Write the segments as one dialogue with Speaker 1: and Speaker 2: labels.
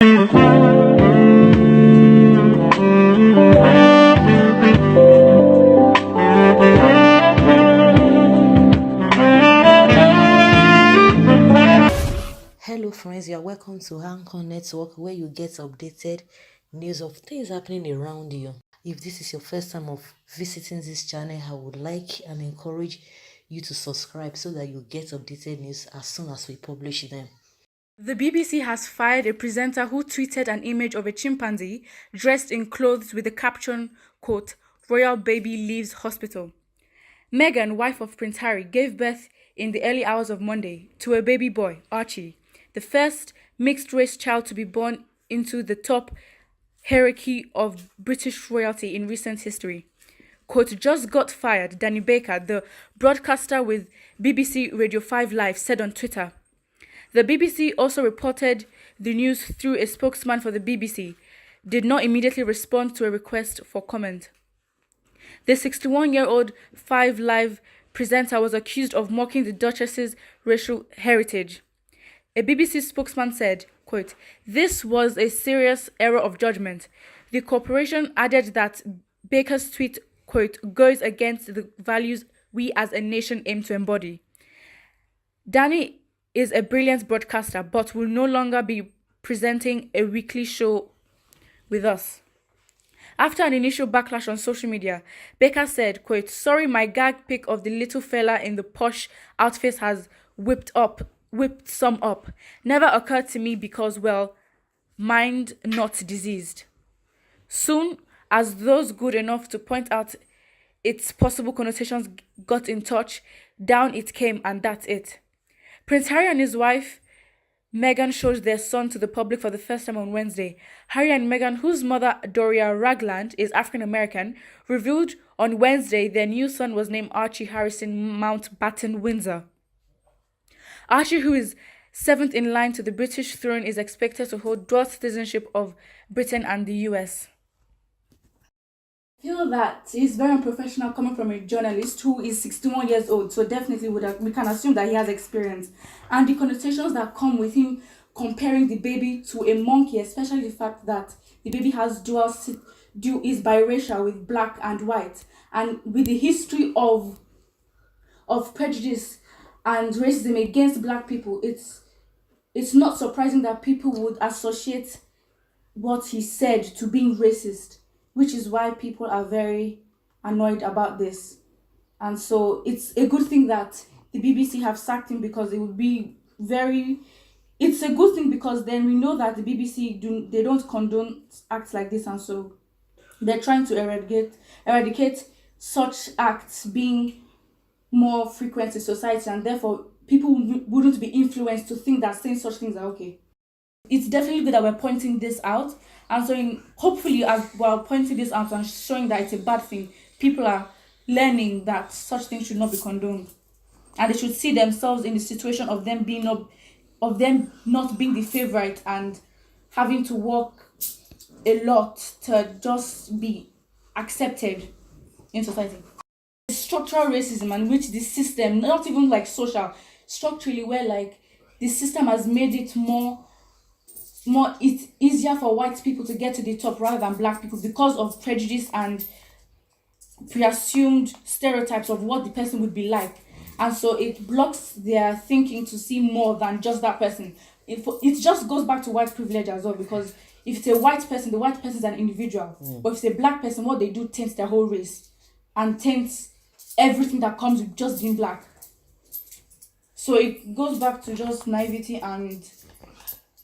Speaker 1: Hello friends, you are welcome to Anchor Network, where you get updated news of things happening around you. If this is your first time of visiting this channel, I would like and encourage you to subscribe so that you get updated news as soon as we publish them.
Speaker 2: The BBC has fired a presenter who tweeted an image of a chimpanzee dressed in clothes with the caption, quote, "Royal baby leaves hospital." Meghan, wife of Prince Harry, gave birth in the early hours of Monday to a baby boy, Archie, the first mixed-race child to be born into the top hierarchy of British royalty in recent history. Quote, "Just got fired," Danny Baker, the broadcaster with BBC Radio 5 Live, said on Twitter. The BBC also reported the news through a spokesman for the BBC, did not immediately respond to a request for comment. The 61-year-old 5 Live presenter was accused of mocking the Duchess's racial heritage. A BBC spokesman said, quote, "This was a serious error of judgment." The corporation added that Baker's tweet, quote, "goes against the values we as a nation aim to embody." Danny is a brilliant broadcaster, but will no longer be presenting a weekly show with us. After an initial backlash on social media, Baker said, quote, "Sorry, my gag pic of the little fella in the posh outfit has whipped some up. Never occurred to me because, well, mind not diseased." Soon as those good enough to point out its possible connotations got in touch, down it came, and that's it. Prince Harry and his wife Meghan showed their son to the public for the first time on Wednesday. Harry and Meghan, whose mother, Doria Ragland, is African-American, revealed on Wednesday their new son was named Archie Harrison Mountbatten Windsor. Archie, who is 7th in line to the British throne, is expected to hold dual citizenship of Britain and the US. I feel that he's very unprofessional coming from a journalist who is 61 years old, so definitely we can assume that he has experience. And the connotations that come with him comparing the baby to a monkey, especially the fact that the baby has is biracial with black and white, and with the history of prejudice and racism against black people, it's not surprising that people would associate what he said to being racist, which is why people are very annoyed about this. And so it's a good thing that the BBC have sacked him, because it would be it's a good thing, because then we know that the BBC they don't condone acts like this, and so they're trying to eradicate such acts being more frequent in society, and therefore people wouldn't be influenced to think that saying such things are okay. It's definitely good that we're pointing this out, and so hopefully as we're pointing this out and showing that it's a bad thing, people are learning that such things should not be condoned, and they should see themselves in the situation of them not being the favorite and having to work a lot to just be accepted in society. Structural racism, and which the system, not even like social, structurally, where like the system has made it it's easier for white people to get to the top rather than black people, because of prejudice and preassumed stereotypes of what the person would be like. And so it blocks their thinking to see more than just that person. It just goes back to white privilege as well, because if it's a white person, the white person is an individual. But if it's a black person, what they do taints their whole race and taints everything that comes with just being black. So it goes back to just naivety and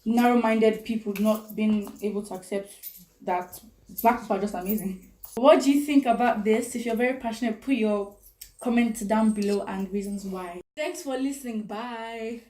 Speaker 2: narrow-minded people not being able to accept that black people are just amazing. What do you think about this? If you're very passionate, put your comments down below and reasons why. Thanks for listening. Bye.